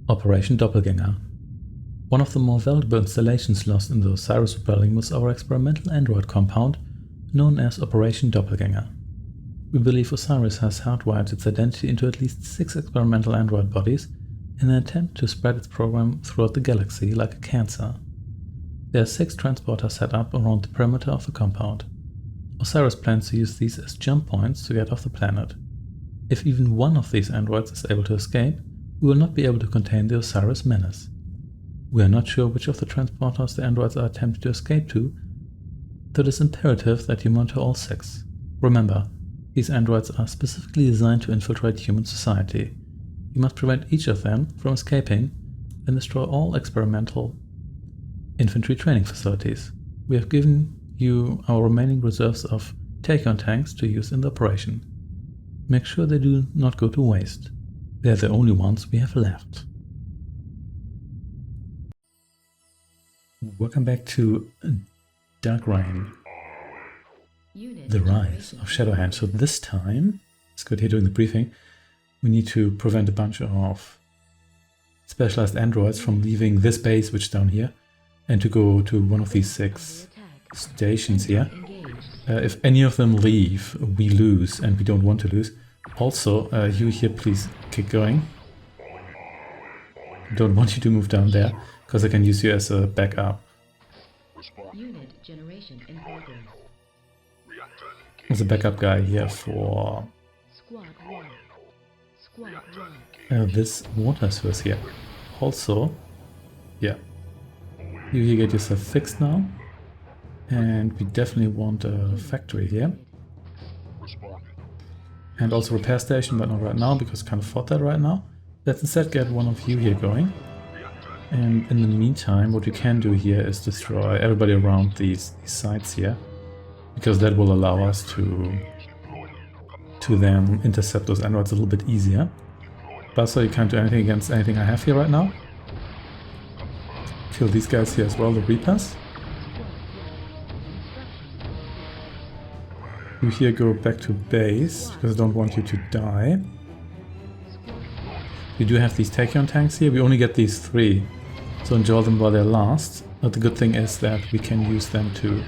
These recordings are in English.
Operation Doppleganger. One of the more valuable installations lost in the Osiris rebellion was our experimental android compound, known as Operation Doppleganger. We believe Osiris has hardwired its identity into at least 6 experimental android bodies in an attempt to spread its program throughout the galaxy like a cancer. There are 6 transporters set up around the perimeter of the compound. Osiris plans to use these as jump points to get off the planet. If even one of these androids is able to escape, we will not be able to contain the Osiris menace. We are not sure which of the transporters the androids are attempting to escape to, though it is imperative that you monitor all 6. Remember, these androids are specifically designed to infiltrate human society. You must prevent each of them from escaping and destroy all experimental infantry training facilities. We have given you our remaining reserves of take-on tanks to use in the operation. Make sure they do not go to waste. They are the only ones we have left. Welcome back to Dark Reign, the rise of Shadowhand. So this time, it's good here doing the briefing, we need to prevent a bunch of specialized androids from leaving this base, which is down here, and to go to one of these 6 stations here. If any of them leave, we lose, and we don't want to lose. Also, you here, please keep going. Don't want you to move down there, because I can use you as a backup. Unit generation in progress. As a backup guy here for Squad 1. Squad 1. this water source here. Also, yeah, you here get yourself fixed now. And we definitely want a factory here. And also repair station, but not right now, because I can't afford that right now. Let's instead get one of you here going. And in the meantime, what we can do here is destroy everybody around these sites here. Because that will allow us to then intercept those androids a little bit easier. But so you can't do anything against anything I have here right now. Kill these guys here as well, the Reapers. You here go back to base, because I don't want you to die. We do have these take-on tanks here, we only get these 3. So enjoy them while they last. But the good thing is that we can use them to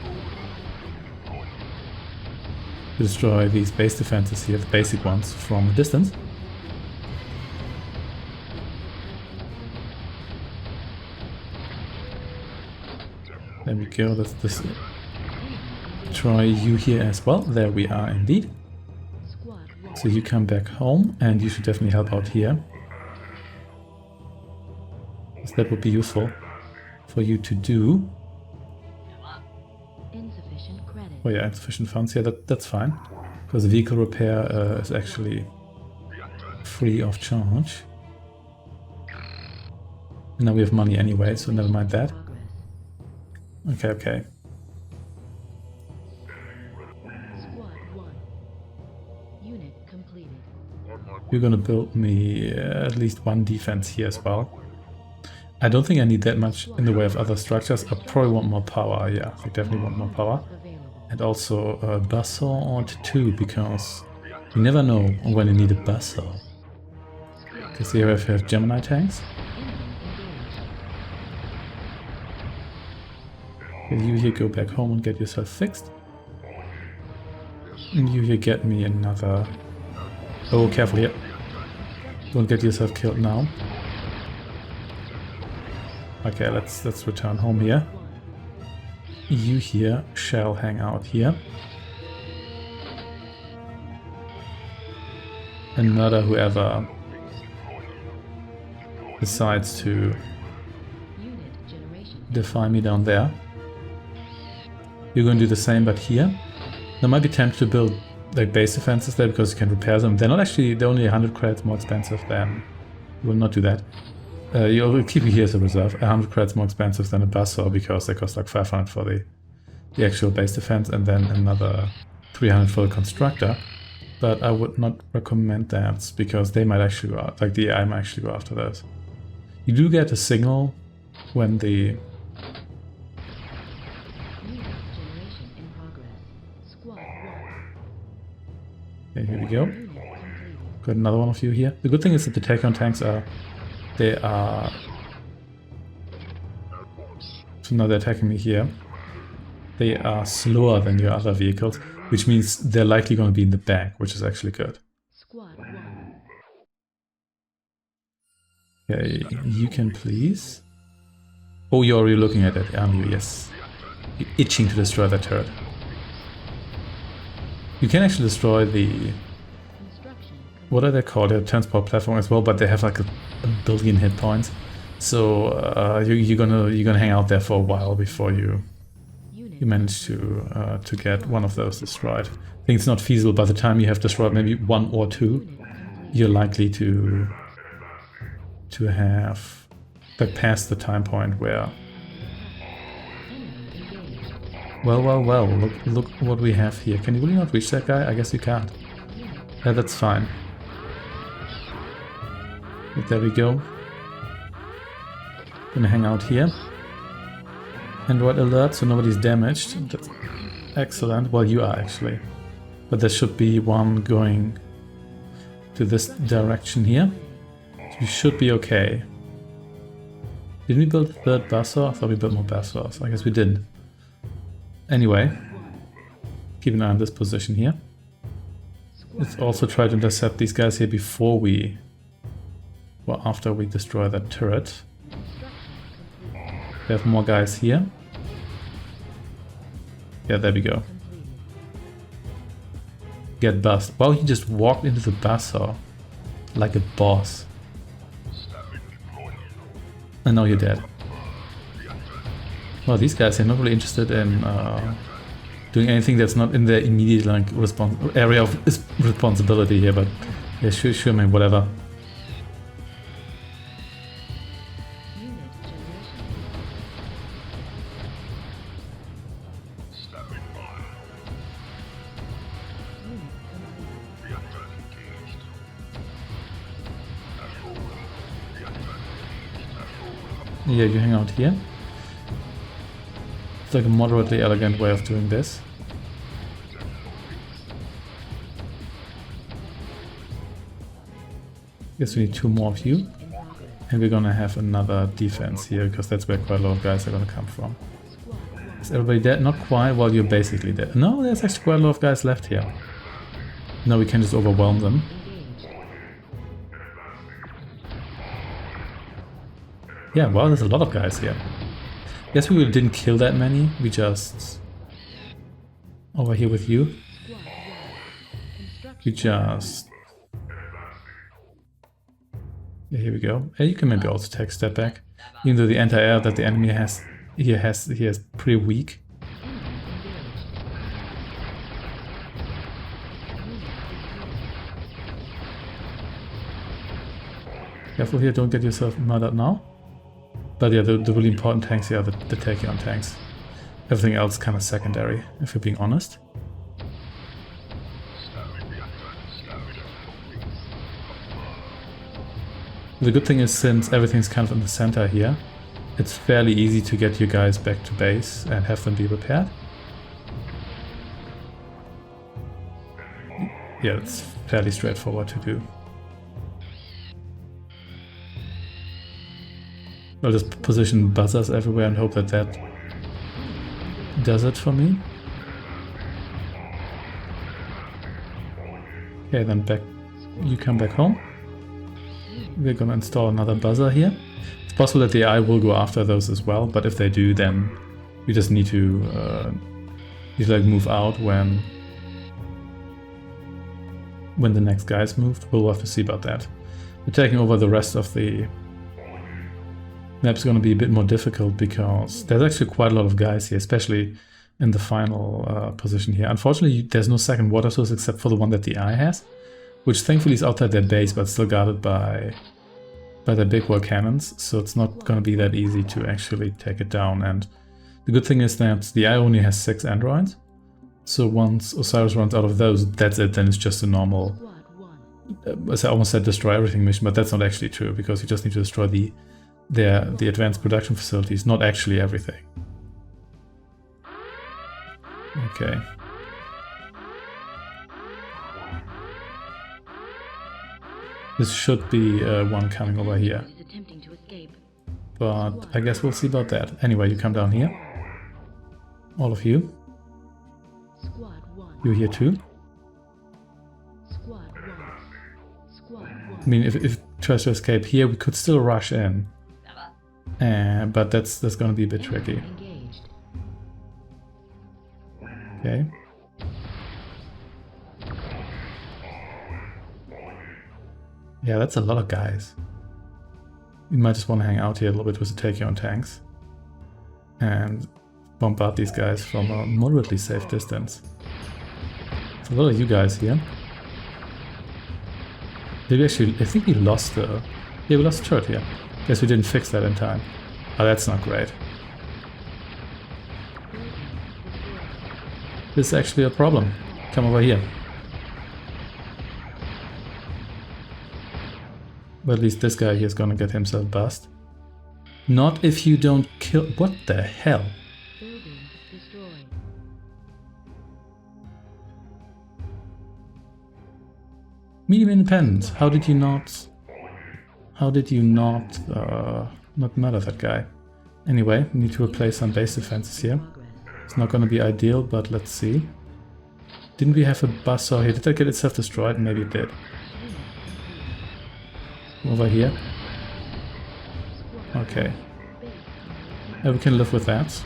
destroy these base defenses here, the basic ones, from a distance. There we go, let's try you here as well. There we are indeed. So you come back home, and you should definitely help out here. So that would be useful for you to do. Insufficient credit. Oh yeah, insufficient funds. Yeah, that's fine. Because the vehicle repair is actually free of charge. And now we have money anyway, so never mind that. Okay, okay. Squad 1. Unit completed. You're gonna build me at least 1 defense here as well. I don't think I need that much in the way of other structures. I probably want more power, yeah, I definitely want more power. And also a buzzsaw or 2, because you never know when you need a buzzsaw. Because here we have Gemini tanks. You here go back home and get yourself fixed. And you here get me another... Oh, careful here. Don't get yourself killed now. Okay, let's return home here. You here shall hang out here. And murder whoever decides to defy me down there. You're going to do the same, but here. There might be tempted to build like base defenses there, because you can repair them. They're not actually, they're only 100 credits more expensive than... You will not do that. You'll keep it here as a reserve. 100 credits more expensive than a buzzsaw, because they cost like 500 for the actual base defense, and then another 300 for the constructor. But I would not recommend that, because they might actually go out, like the AI might actually go after those. You do get a signal when the... Okay, here we go. Got another one of you here. The good thing is that the take-on tanks are They are... So now they're attacking me here. They are slower than your other vehicles, which means they're likely going to be in the back, which is actually good. Squad 1. Okay, you can please... Oh, you're already looking at it, aren't you? Yes. You're itching to destroy that turret. You can actually destroy the... What are they called? They're transport platform as well, but they have like a billion hit points. So you're gonna hang out there for a while before you manage to get one of those destroyed. I think it's not feasible. By the time you have destroyed maybe one or two, you're likely to have like past the time point where... Well, look what we have here. Can you really not reach that guy? I guess you can't. Yeah, that's fine. But there we go. Gonna hang out here. Android alert, so nobody's damaged. That's excellent. Well, you are actually. But there should be one going to this direction here. So you should be okay. Didn't we build a third buzzsaw? I thought we built more buzzsaws. I guess we didn't. Anyway, keep an eye on this position here. Let's also try to intercept these guys here before we... Well, after we destroy that turret. We have more guys here. Yeah, there we go. Get buzzed. Wow, he just walked into the buzzsaw like a boss. And now you're dead. Well, these guys are not really interested in doing anything that's not in their immediate like area of responsibility here, but yeah, sure, man, whatever. Yeah, you hang out here. It's like a moderately elegant way of doing this. Guess we need two more of you. And we're gonna have another defense here, because that's where quite a lot of guys are gonna come from. Is everybody dead? Not quite. Well, you're basically dead. No, there's actually quite a lot of guys left here. Now we can just overwhelm them. Yeah, well, there's a lot of guys here. Guess we didn't kill that many. We just... Over here with you. We just... Yeah, here we go. You can maybe also take a step back. Even though the anti-air that the enemy has here is pretty weak. Careful here, don't get yourself murdered now. But yeah, the really important tanks here are the Tachyon tanks. Everything else kind of secondary, if you're being honest. The good thing is, since everything's kind of in the center here, it's fairly easy to get your guys back to base and have them be repaired. Yeah, it's fairly straightforward to do. I'll just position buzzers everywhere and hope that that does it for me. Okay, then back. You come back home. We're gonna install another buzzer here. It's possible that the AI will go after those as well, but if they do, then we just need to like move out when the next guy's moved. We'll have to see about that. We're taking over the rest of the map's going to be a bit more difficult because there's actually quite a lot of guys here, especially in the final position here. Unfortunately, there's no second water source except for the one that the eye has, which thankfully is outside their base but still guarded by their big wall cannons, so it's not going to be that easy to actually take it down. And the good thing is that the eye only has 6 androids, so once Osiris runs out of those, that's it. Then it's just a normal, as I almost said, destroy everything mission, but that's not actually true, because you just need to destroy the advanced production facilities, not actually everything. Okay. This should be one coming over here. Is attempting to escape. But I guess we'll see about that. Anyway, you come down here. All of you. Squad 1. You here too. Squad 1. Squad 1. I mean, if it tries to escape here, we could still rush in. But that's going to be a bit tricky. Engaged. Okay. Yeah, that's a lot of guys. You might just want to hang out here a little bit with the take-your-own tanks. And bombard these guys from a moderately safe distance. There's a lot of you guys here. Did we actually... I think we lost the... Yeah, we lost the turret here. Guess we didn't fix that in time. Oh, that's not great. This is actually a problem. Come over here. But at least this guy here is gonna get himself bust. Not if you don't kill... What the hell? Building destroyed. Medium independence. How did you not... not murder that guy? Anyway, we need to replace some base defenses here. It's not gonna be ideal, but let's see. Didn't we have a buzzsaw here? Did that get itself destroyed? Maybe it did. Over here. Okay. Yeah, we can live with that.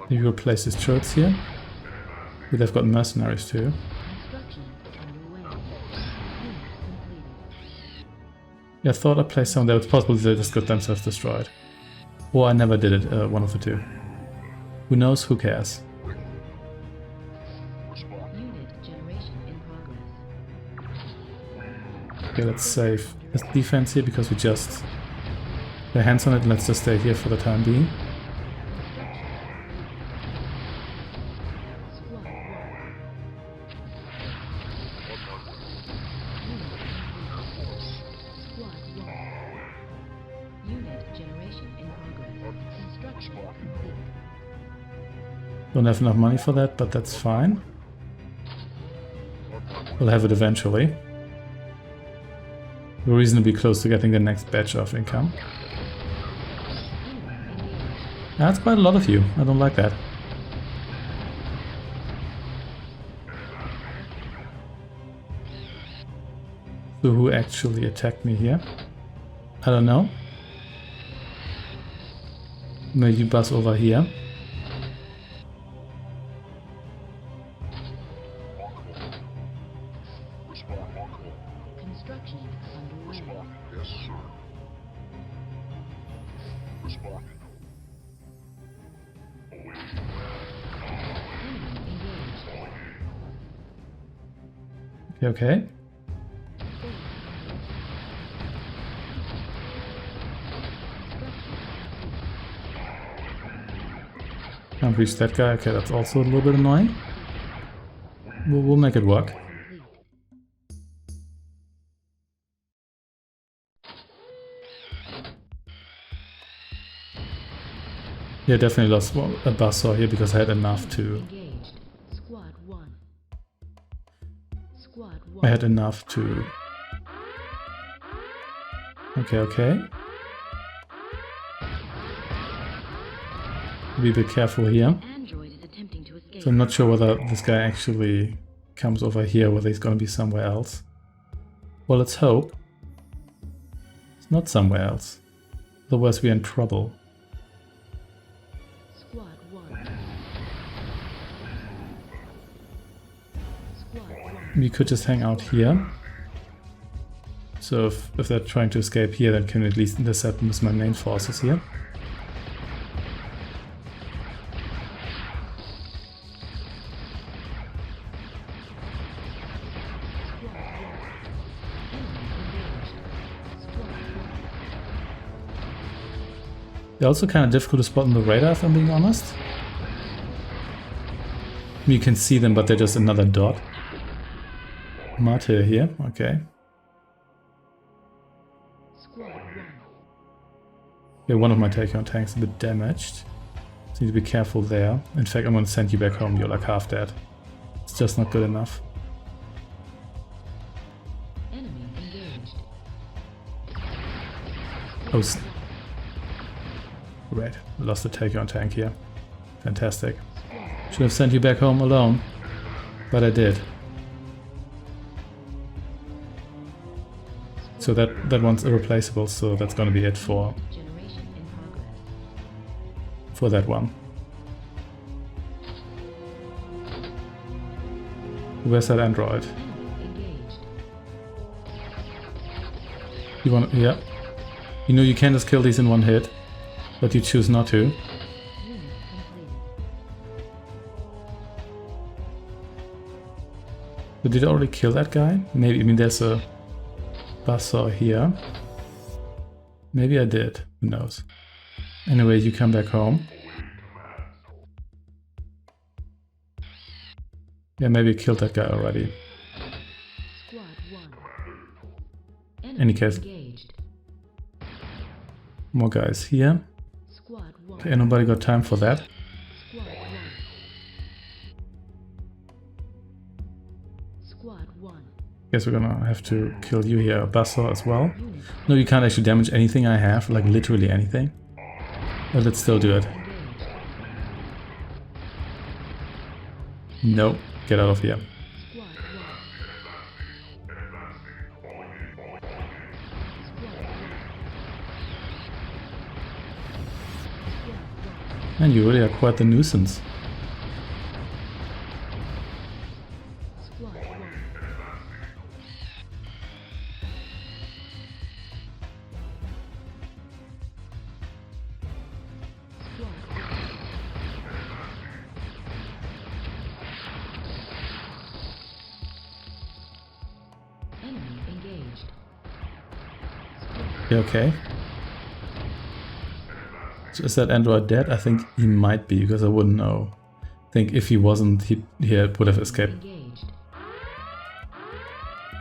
Maybe replace these turrets here. But they've got mercenaries too. Yeah, I thought I placed some there. It's possible they just got themselves destroyed. Or I never did it, one of the two. Who knows? Who cares? Okay, let's save this defense here because we just lay hands on it and let's just stay here for the time being. Don't have enough money for that, but that's fine. We'll have it eventually. We're reasonably close to getting the next batch of income. That's quite a lot of you. I don't like that. So who actually attacked me here? I don't know. Maybe you buzz over here. Okay. Can't reach that guy. Okay, that's also a little bit annoying. We'll make it work. Yeah, definitely lost a buzzsaw here because I had enough to... I had enough to... Okay. Be a bit careful here. So I'm not sure whether this guy actually comes over here, whether he's gonna be somewhere else. Well, let's hope it's not somewhere else. Otherwise we're in trouble. We could just hang out here. So if they're trying to escape here, then can we at least intercept them with my main forces here. They're also kind of difficult to spot on the radar, if I'm being honest. You can see them, but they're just another dot. Martyr here, okay. Yeah, one of my take-on tanks is a bit damaged. So you need to be careful there. In fact, I'm going to send you back home, you're like half dead. It's just not good enough. Enemy engaged. Oh, right. Lost the take on tank here. Fantastic. Should have sent you back home alone, but I did. So that one's irreplaceable, so that's gonna be it for Generation in progress. that one. Where's that android? Enemy engaged. You want? Yeah. You know you can just kill these in one hit, but you choose not to. Unit completed. But did I already kill that guy? Maybe. I mean, there's a buzzsaw here. Maybe I did. Who knows? Anyway, you come back home. Yeah, maybe I killed that guy already. Squad 1. Any case. Engaged. More guys here. Squad 1. Okay, nobody got time for that. Squad 1. Squad 1. Guess we're gonna have to kill you here, buzzsaw as well. Unit No, you can't actually damage anything I have, like literally anything. But let's still do it. engaged. No, get out of here. Squad 1. Man, you really are quite the nuisance. Squad 1. Squad 1. Enemy engaged. You okay? So is that android dead? I think he might be, because I wouldn't know. I think if he wasn't, he would have escaped. Engaged.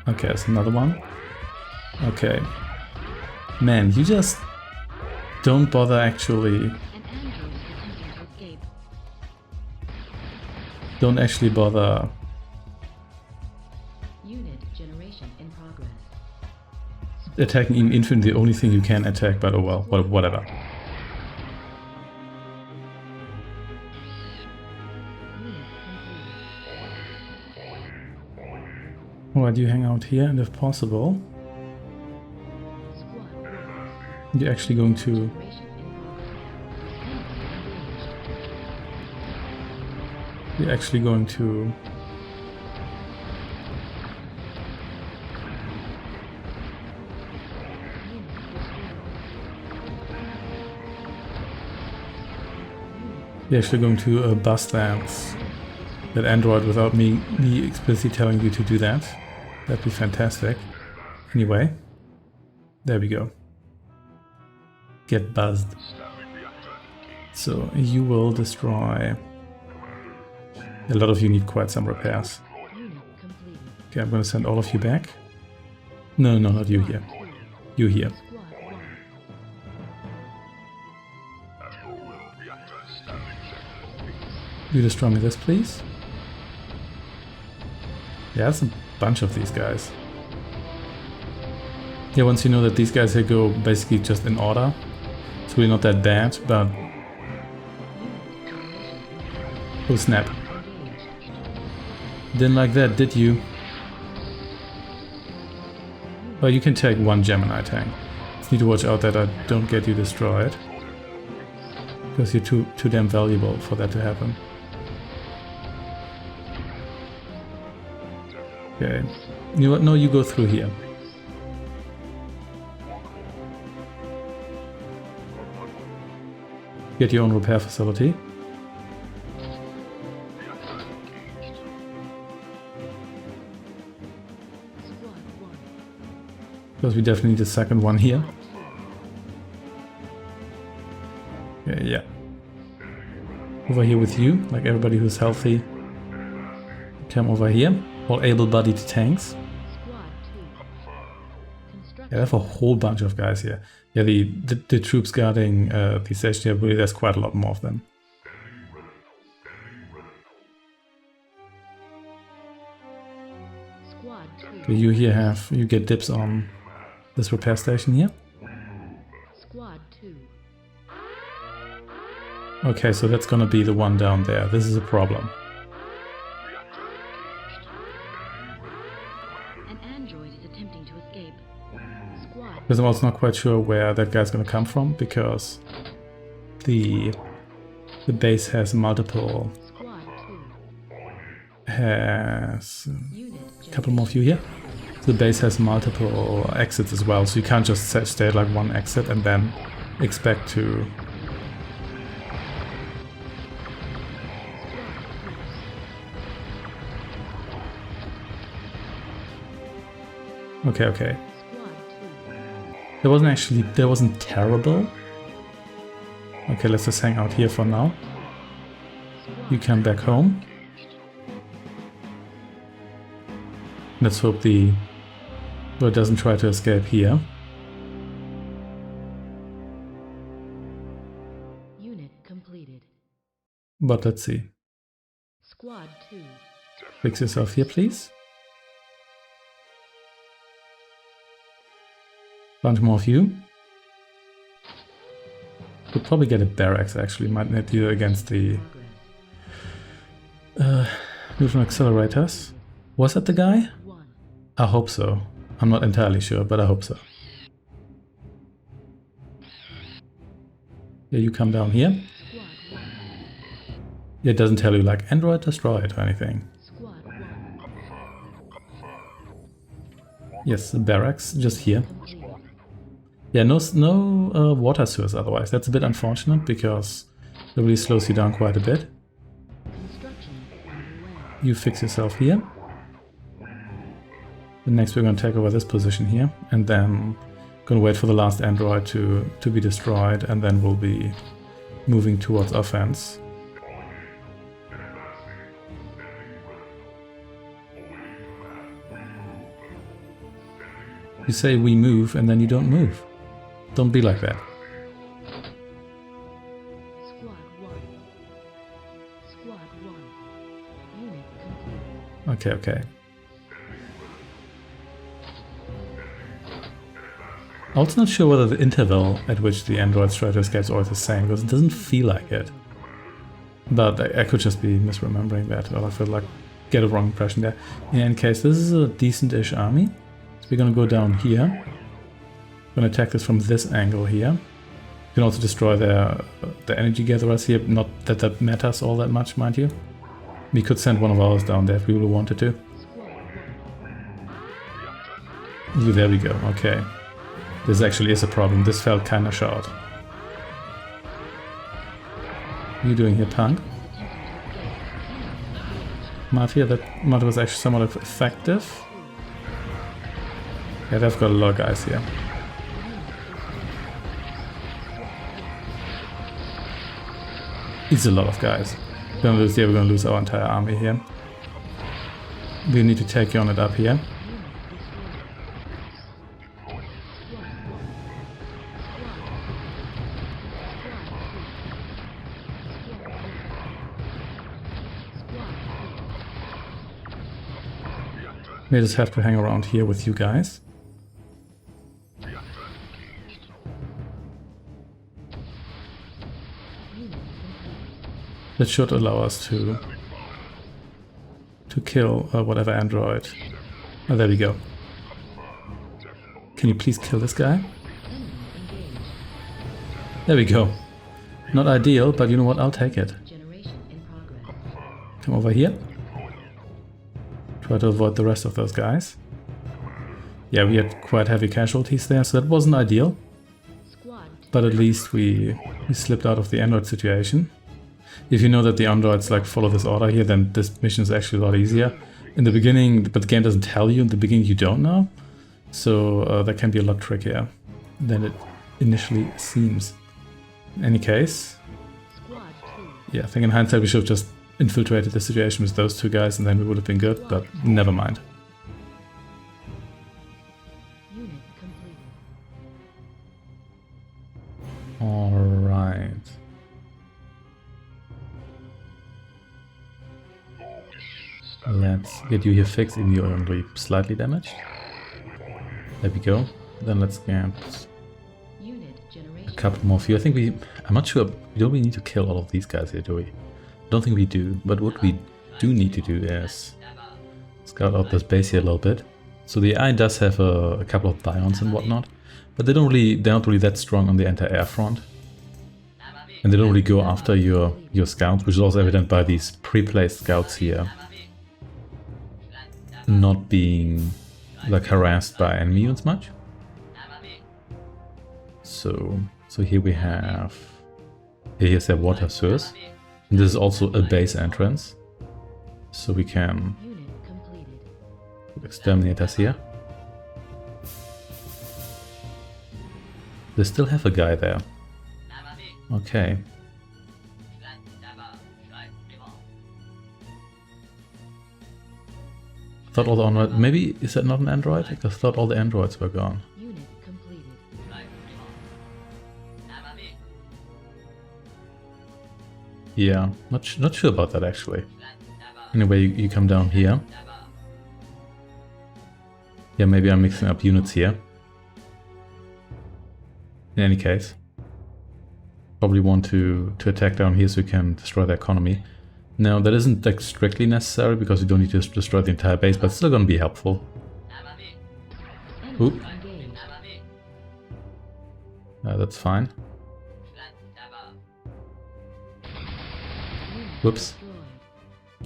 Okay, there's another one. Okay. Man, you just don't bother actually... An android attempting to escape. Don't actually bother... Unit generation in progress. attacking even infinite, the only thing you can attack, but oh well, whatever. Unit complete. Alright, you hang out here, and if possible, Squad 1. you're actually going to... Generation in progress. Enemy engaged. You're actually going to... Unit destroyed. You're actually going to bust that android without me explicitly telling you to do that. That'd be fantastic. Anyway, there we go. Get buzzed. So you will destroy... A lot of you need quite some repairs. Unit completed. Okay, I'm gonna send all of you back. No, not you here. You here. Squad 1. You destroy me this, please. Yeah, that's a bunch of these guys. Yeah, once you know that these guys here go basically just in order, it's really not that bad, but... Oh snap. Didn't like that, did you? Well, you can take one Gemini tank. Just need to watch out that I don't get you destroyed. Because you're too damn valuable for that to happen. Okay. You know what? No, you go through here. Get your own repair facility. Squad 1. Because we definitely need a second one here. Yeah. Over here with you, like everybody who's healthy. Come over here. All able-bodied tanks. Squad 2. Yeah, I have a whole bunch of guys here. Yeah, the troops guarding the station here, really, there's quite a lot more of them. Okay, you get dibs on this repair station here. Squad 2. Okay, so that's gonna be the one down there. This is a problem. An android is attempting to escape. Squad Because I'm also not quite sure where that guy's gonna come from, because the base has multiple, Squad 2. has Unit a couple more of you here. The base has multiple exits as well, so you can't just stay at like one exit and then expect to... Okay, okay. Squad 2. That wasn't terrible. Okay, let's just hang out here for now. You come back home. Let's hope the bird doesn't try to escape here. Unit completed. But let's see. Squad 2. Fix yourself here, please. Bunch more of you. Could probably get a barracks actually. Might need you against the neutron accelerators. Was that the guy? 1. I hope so. I'm not entirely sure, but I hope so. Yeah, you come down here. Squad 1. It doesn't tell you like Android destroyed or anything. Squad 1. Yes, the barracks just here. Complete. Yeah, no water sewers otherwise. That's a bit unfortunate because it really slows you down quite a bit. Construction underway. You fix yourself here. Then next we're going to take over this position here, and then going to wait for the last android to be destroyed, and then we'll be moving towards offense. You say we move, and then you don't move. Don't be like that. Squad 1. Squad 1. Unit complete. Okay. I'm also not sure whether the interval at which the androids try to escape is always the same, because it doesn't feel like it. But I could just be misremembering that, or I feel like get a wrong impression there. In any case, this is a decent-ish army. So we're gonna go down here. We're gonna attack this from this angle here. You can also destroy the energy gatherers here, not that that matters all that much, mind you. We could send one of ours down there if we really wanted to. Ooh, there we go, okay. This actually is a problem. This felt kinda short. What are you doing here, punk? Martia, that Martia was actually somewhat effective. Yeah, they've got a lot of guys here. It's a lot of guys. We're gonna lose our entire army here. We need to take on it up here. We just have to hang around here with you guys. That should allow us to kill whatever android. Oh, there we go. Can you please kill this guy? There we go. Not ideal, but you know what? I'll take it. Come over here. Try to avoid the rest of those guys. Yeah, we had quite heavy casualties there, so that wasn't ideal. But at least we slipped out of the android situation. If you know that the androids like follow this order here, then this mission is actually a lot easier. In the beginning, but the game doesn't tell you, in the beginning you don't know. So that can be a lot trickier than it initially seems. In any case, yeah, I think in hindsight we should have just infiltrated the situation with those two guys and then we would have been good, but never mind. Alright. Let's get you here fixed, even you're only slightly damaged. There we go. Then let's get a couple more of you. I think I'm not sure, we don't really need to kill all of these guys here, do we? I don't think we do, but what we do need to do is scout out this base here a little bit. So the AI does have a couple of bions and whatnot, but they're not really that strong on the anti-air front. And they don't really go after your scouts, which is also evident by these pre-placed scouts here not being like harassed by enemy units much. So here we have, here's their water source, and this is also a base entrance, so we can exterminate us here. They still have a guy there. Okay. I thought all the androids, maybe is that not an android? I thought all the androids were gone. Yeah, not sure about that actually. Anyway, you come down here. Yeah, maybe I'm mixing up units here. In any case, probably want to attack down here so we can destroy the economy. Now, that isn't like strictly necessary because you don't need to destroy the entire base, but it's still gonna be helpful. Oop. That's fine. Whoops.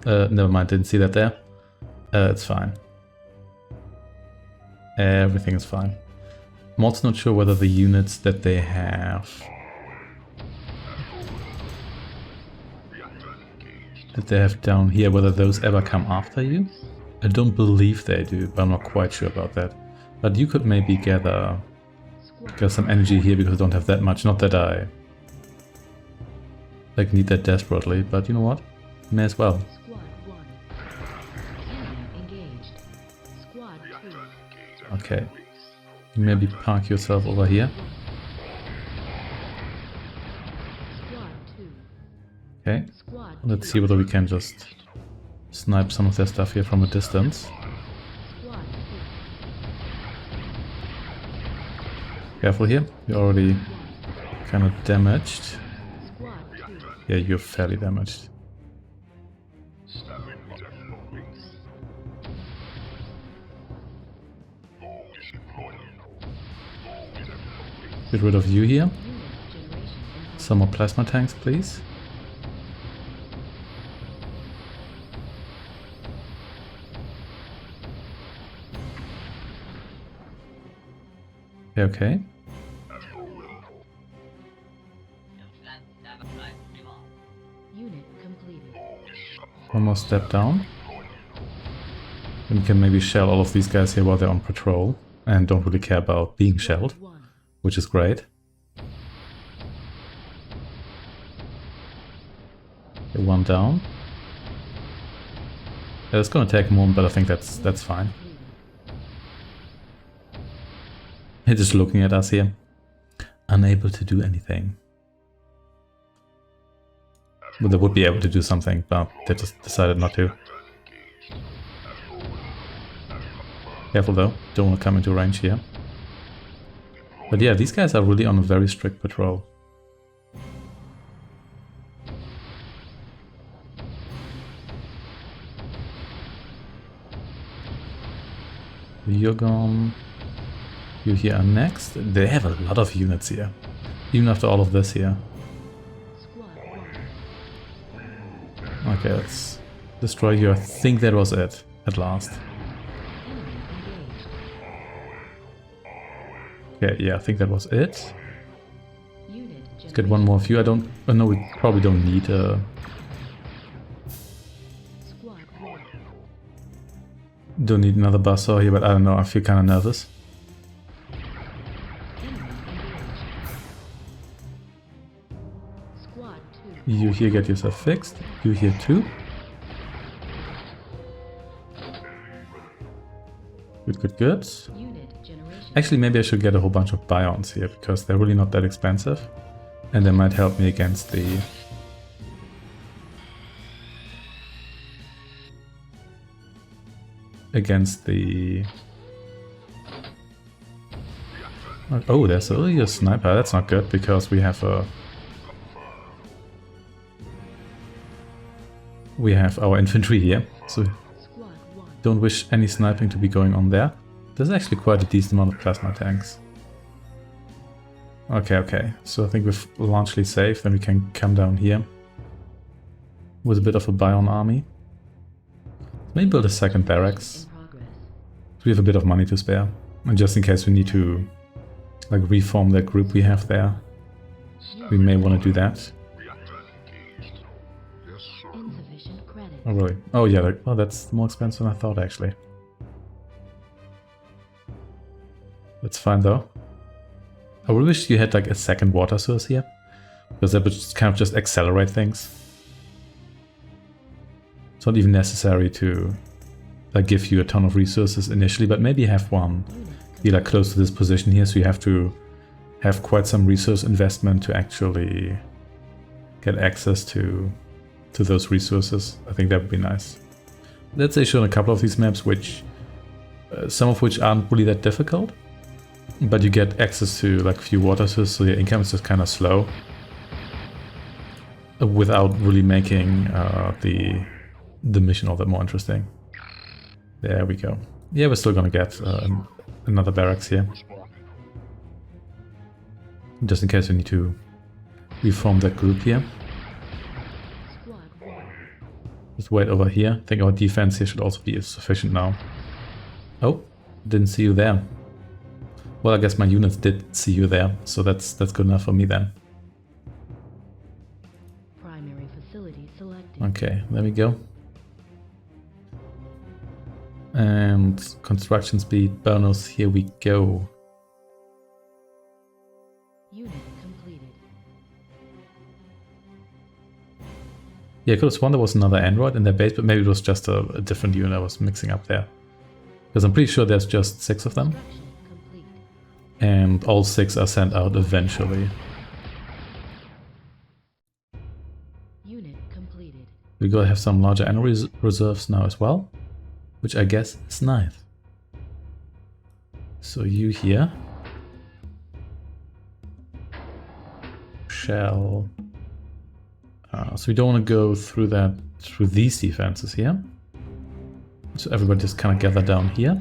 Never mind, didn't see that there. It's fine. Everything is fine. I'm also not sure whether the units that they have down here, whether those ever come after you. I don't believe they do, but I'm not quite sure about that. But you could maybe gather some energy here because I don't have that much. Not that I like need that desperately, but you know what? May as well. Okay. Maybe park yourself over here. Okay. Let's see whether we can just snipe some of their stuff here from a distance. Careful here. You're already kind of damaged. Yeah, you're fairly damaged. Get rid of you here. Some more plasma tanks, please. Okay. One more step down. Then we can maybe shell all of these guys here while they're on patrol and don't really care about being shelled, which is great. Okay, one down. Yeah, it's gonna take a moment, but I think that's fine. They're just looking at us here, unable to do anything. Well, they would be able to do something, but they just decided not to. Careful though, don't want to come into range here. But yeah, these guys are really on a very strict patrol. You're gone. You here are next. They have a lot of units here, even after all of this here. Okay, let's destroy you. I think that was it, at last. Okay, yeah, I think that was it. Let's get one more of you. I know we probably don't need don't need another buzzsaw here, but I don't know, I feel kind of nervous. You here get yourself fixed. You here too. Good, good, good. Actually, maybe I should get a whole bunch of bions here, because they're really not that expensive. And they might help me against the... against the... Oh, there's a sniper. That's not good because we have a... We have our infantry here, so don't wish any sniping to be going on there. There's actually quite a decent amount of plasma tanks. Okay, so I think we're largely safe, then we can come down here with a bit of a Bion army. Maybe build a second barracks. So we have a bit of money to spare, and just in case we need to like reform that group we have there, we may want to do that. Oh really? Oh yeah, oh that's more expensive than I thought actually. That's fine though. I would wish you had like a second water source here, because that would just kind of just accelerate things. It's not even necessary to like give you a ton of resources initially, but maybe have one be like close to this position here, so you have to have quite some resource investment to actually get access to those resources. I think that would be nice. Let's say show on a couple of these maps, which some of which aren't really that difficult, but you get access to like a few water sources, so your income is just kind of slow, without really making the mission all that more interesting. There we go. Yeah, we're still gonna get another barracks here, just in case we need to reform that group here. Just wait over here. I think our defense here should also be sufficient now. Oh, didn't see you there. Well, I guess my units did see you there, so that's good enough for me then. Primary facility selected. Okay, there we go. And construction speed bonus, here we go. Unit completed. Yeah, I could have sworn there was another android in their base, but maybe it was just a different unit I was mixing up there. Because I'm pretty sure there's just 6 of them. And all 6 are sent out eventually. Unit completed. We gotta have some larger ammo reserves now as well, which I guess is nice. So you here shall... so we don't want to go through these defenses here. So everybody just kind of gather down here.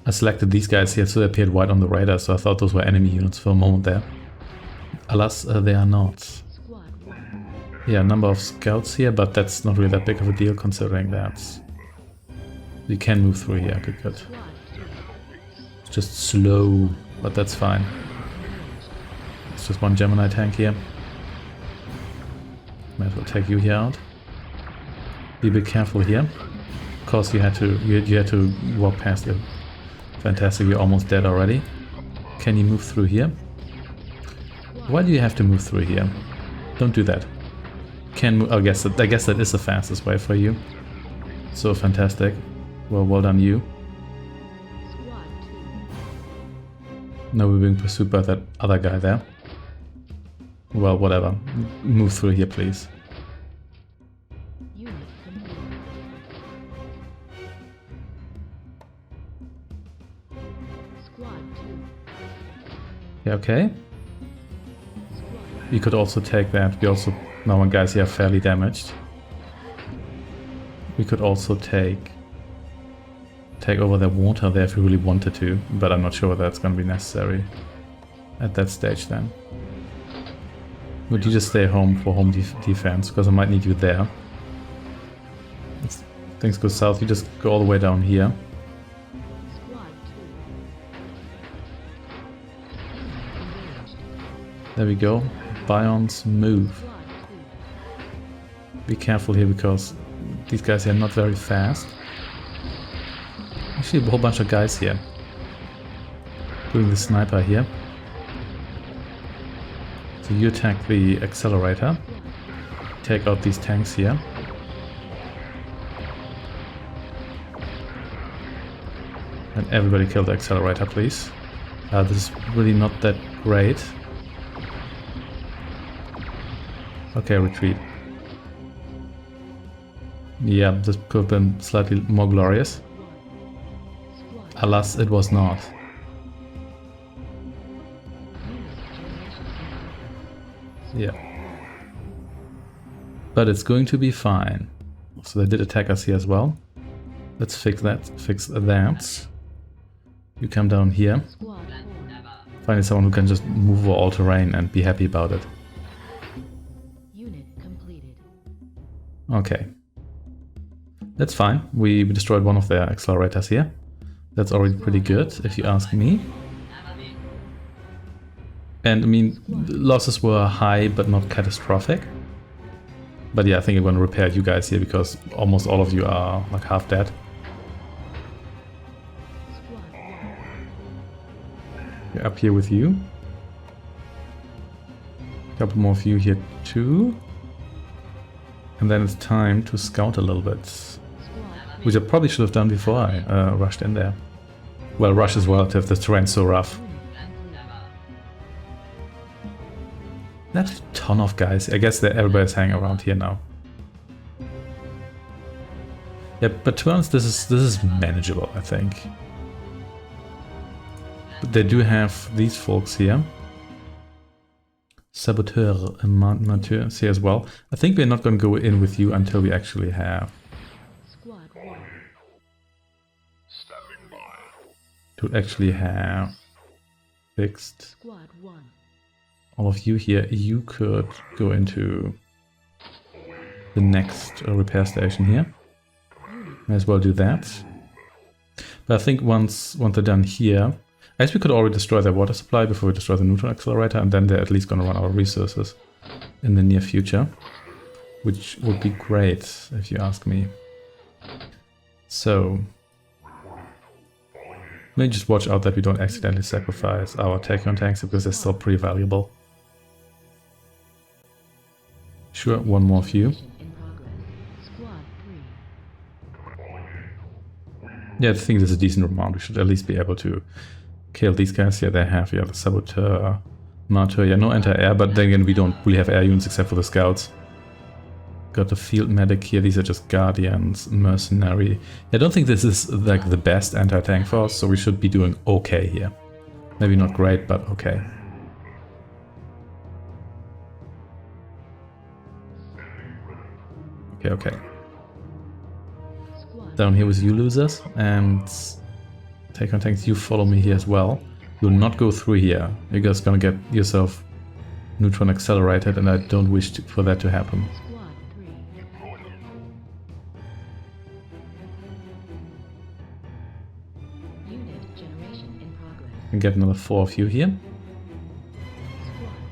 I selected these guys here so they appeared white on the radar, so I thought those were enemy units for a moment there. Alas, they are not. Yeah, number of scouts here, but that's not really that big of a deal considering that we can move through here. Good. It's just slow, but that's fine. It's just one Gemini tank here. Might as well take you here out. Be a bit careful here. Of course, you had to walk past it. Fantastic, you're almost dead already. Can you move through here? Why do you have to move through here? Don't do that. Can move, I guess that is the fastest way for you. So fantastic. Well done you. Now we're being pursued by that other guy there. Well, whatever. Move through here, please. Yeah, okay. We could also take that. We also... Now my guys here are fairly damaged. We could also take over their water there if we really wanted to, but I'm not sure whether that's going to be necessary at that stage then. Would you just stay home for home defense, because I might need you there. If things go south, you just go all the way down here. There we go. Bions move. Be careful here because these guys here are not very fast. Actually a whole bunch of guys here. Including the sniper here. So you attack the accelerator. Take out these tanks here. And everybody kill the accelerator, please. This is really not that great. Okay, retreat. Yeah, this could have been slightly more glorious. Alas, it was not. Yeah. But it's going to be fine. So they did attack us here as well. Let's fix that. Fix that. You come down here. Find someone who can just move over all terrain and be happy about it. Unit completed. Okay. That's fine. We destroyed one of their accelerators here. That's already pretty good, if you ask me. And I mean, losses were high, but not catastrophic. But yeah, I think I'm going to repair you guys here, because almost all of you are like half dead. We're up here with you. A couple more of you here too. And then it's time to scout a little bit. Which I probably should have done before I rushed in there. Well, rush is relative, the terrain's so rough. That's a ton of guys. I guess that everybody's hanging around here now. Yeah, but to be honest, this is manageable, I think. But they do have these folks here. Saboteur and Mateurs here as well. I think we're not going to go in with you until we actually have... to actually have fixed all of you here. You could go into the next repair station here. May as well do that. But I think once they're done here, I guess we could already destroy their water supply before we destroy the neutron accelerator, and then they're at least going to run out of resources in the near future, which would be great if you ask me. So maybe just watch out that we don't accidentally sacrifice our Tachyon tanks, because they're still pretty valuable. Sure, one more of you. Yeah, I think this is a decent amount. We should at least be able to kill these guys. Yeah, they have the Saboteur, Martyr. Yeah, no anti-air, but then again we don't really have air units except for the scouts. Got the field medic here. These are just guardians, mercenary. I don't think this is like the best anti-tank force, so we should be doing okay here. Maybe not great, but okay. Okay. Down here with you losers, and take on tanks, you follow me here as well. You'll not go through here. You're just gonna get yourself neutron accelerated, and I don't wish for that to happen. And get another 4 of you here.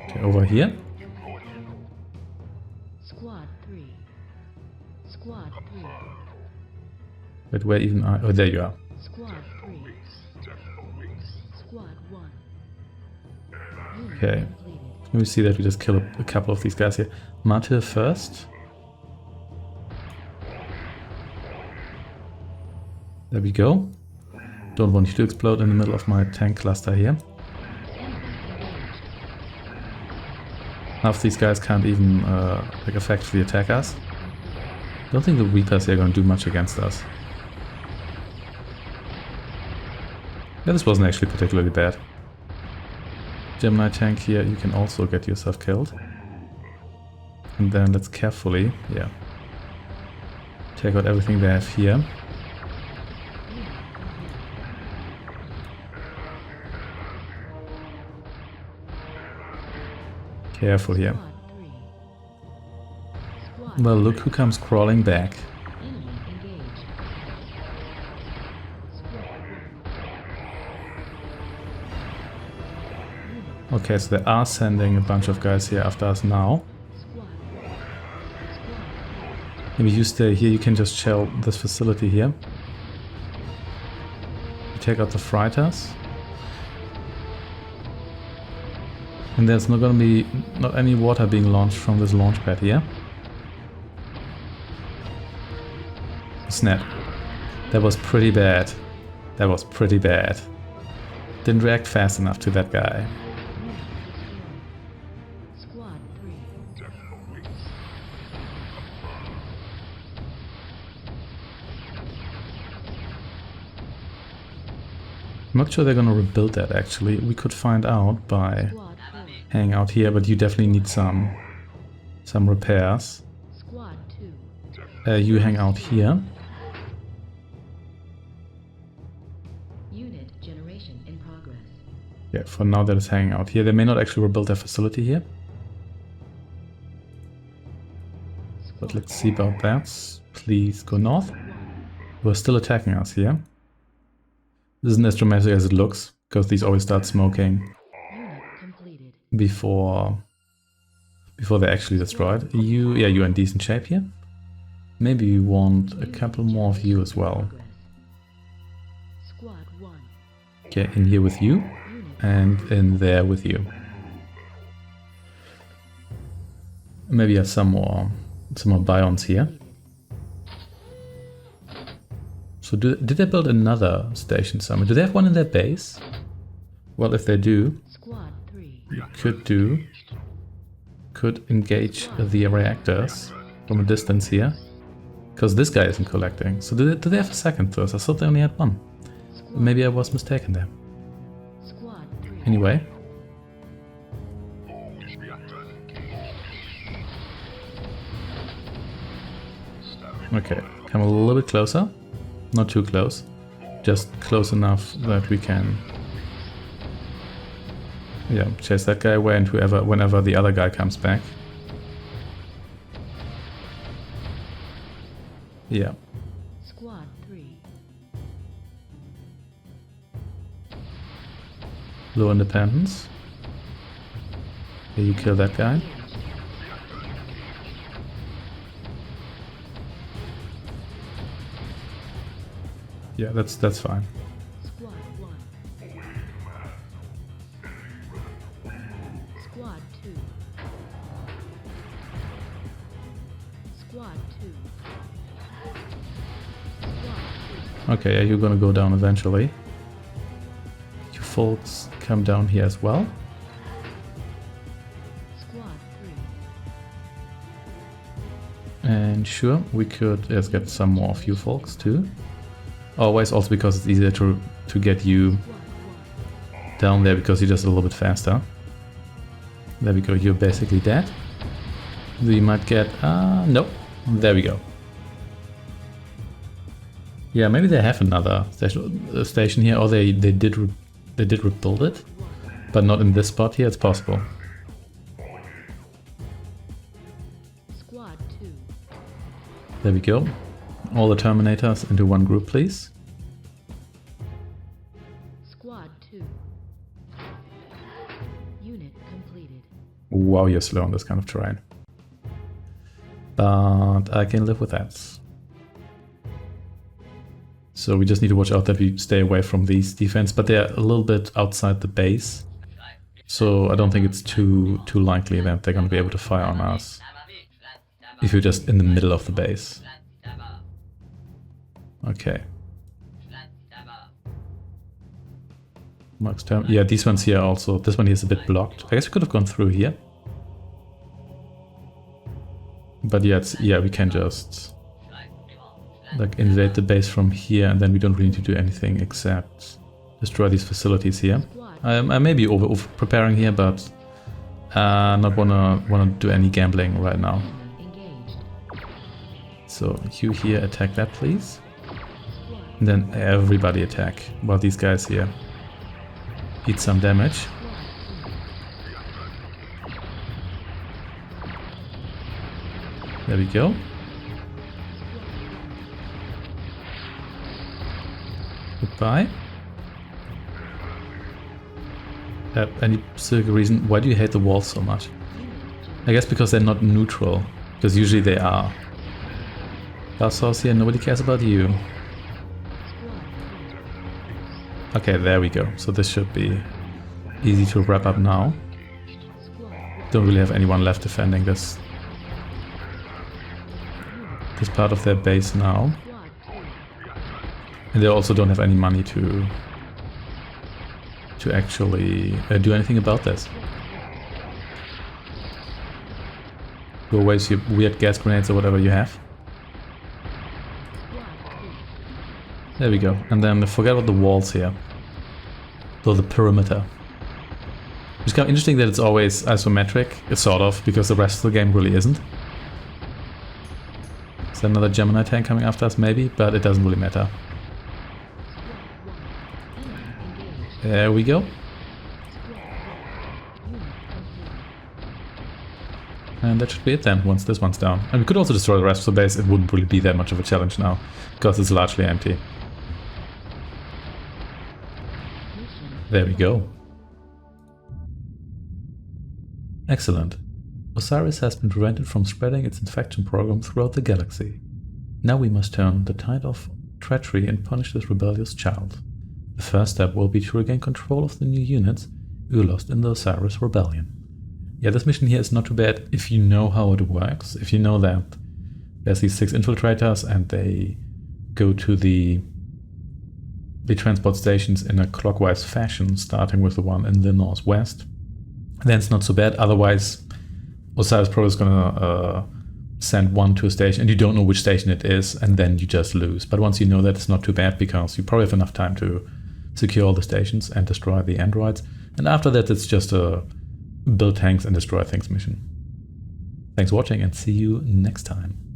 Okay, over here. But where even are... oh, there you are. Okay. Let me see that we just kill a couple of these guys here. Martyr first. There we go. Don't want you to explode in the middle of my tank cluster here. Half of these guys can't even like effectively attack us. Don't think the Reapers here are going to do much against us. Yeah, this wasn't actually particularly bad. Gemini tank here, you can also get yourself killed. And then let's carefully, take out everything they have here. Careful here. Well, look who comes crawling back. Okay, so they are sending a bunch of guys here after us now. Maybe you stay here, you can just shell this facility here. You take out the freighters. And there's not gonna be not any water being launched from this launch pad here. Snap. That was pretty bad. That was pretty bad. Didn't react fast enough to that guy. I'm not sure they're gonna rebuild that actually. We could find out by Squad 4. hanging out here, but you definitely need some repairs. Squad 2. You hang out here. Unit generation in progress. Yeah, for now that is hanging out here. They may not actually rebuild their facility here. But let's see about that. Please go north. We're still attacking us here. This isn't as dramatic as it looks, because these always start smoking Unit completed. before they're actually destroyed. You're in decent shape here. Maybe we want a couple more of you as well. Squad 1. Okay, in here with you, and in there with you. Maybe have some more bions here. So did they build another station somewhere? Do they have one in their base? Well, if they do, Squad 3. you could engage the reactors from a distance here. Because this guy isn't collecting. So do they have a second first? I thought they only had one. Maybe I was mistaken there. Squad 3. Anyway. Okay, come a little bit closer. Not too close. Just close enough that we can... yeah, chase that guy away and whenever the other guy comes back. Yeah. Squad 3. Low independence. Okay, you kill that guy. Yeah, that's fine. Squad 1. Squad 2. Squad 2. Squad 3. Okay, yeah, you're gonna go down eventually. You folks come down here as well. Squad 3. And sure, we could get some more of you folks too. Always, also because it's easier to get you down there because you're just a little bit faster. There we go, you're basically dead. We might get... nope. There we go. Yeah, maybe they have another station here, or they did rebuild it, but not in this spot here. It's possible. Squad 2. There we go. All the Terminators into one group, please. Squad 2. Unit completed. Wow, you're slow on this kind of terrain. But I can live with that. So we just need to watch out that we stay away from these defense, but they're a little bit outside the base. So I don't think it's too likely that they're going to be able to fire on us if you're just in the middle of the base. Okay. Max term. Yeah, these ones here also. This one here is a bit blocked. I guess we could have gone through here. But yeah, we can just like invade the base from here, and then we don't really need to do anything except destroy these facilities here. I may be over preparing here, but not wanna do any gambling right now. So you here attack that, please. And then everybody attack while these guys here eat some damage. There we go. Goodbye. Any specific reason? Why do you hate the walls so much? I guess because they're not neutral. Because usually they are. Glass house here, nobody cares about you. Okay, there we go. So this should be easy to wrap up now. Don't really have anyone left defending this part of their base now. And they also don't have any money to actually do anything about this. Go waste your weird gas grenades or whatever you have. There we go. And then forget about the walls here. So the perimeter. It's kind of interesting that it's always isometric, it's sort of, because the rest of the game really isn't. Is there another Gemini tank coming after us? Maybe, but it doesn't really matter. There we go. And that should be it then, once this one's down. And we could also destroy the rest of the base, it wouldn't really be that much of a challenge now, because it's largely empty. There we go. Excellent. Osiris has been prevented from spreading its infection program throughout the galaxy. Now we must turn the tide of treachery and punish this rebellious child. The first step will be to regain control of the new units who lost in the Osiris rebellion. Yeah, this mission here is not too bad if you know how it works. If you know that there's these 6 infiltrators and they go to the transport stations in a clockwise fashion, starting with the one in the northwest, then it's not so bad. Otherwise, Osiris Pro is gonna send one to a station and you don't know which station it is, and then you just lose. But once you know that, it's not too bad because you probably have enough time to secure all the stations and destroy the androids. And after that, it's just a build tanks and destroy things mission. Thanks for watching and see you next time.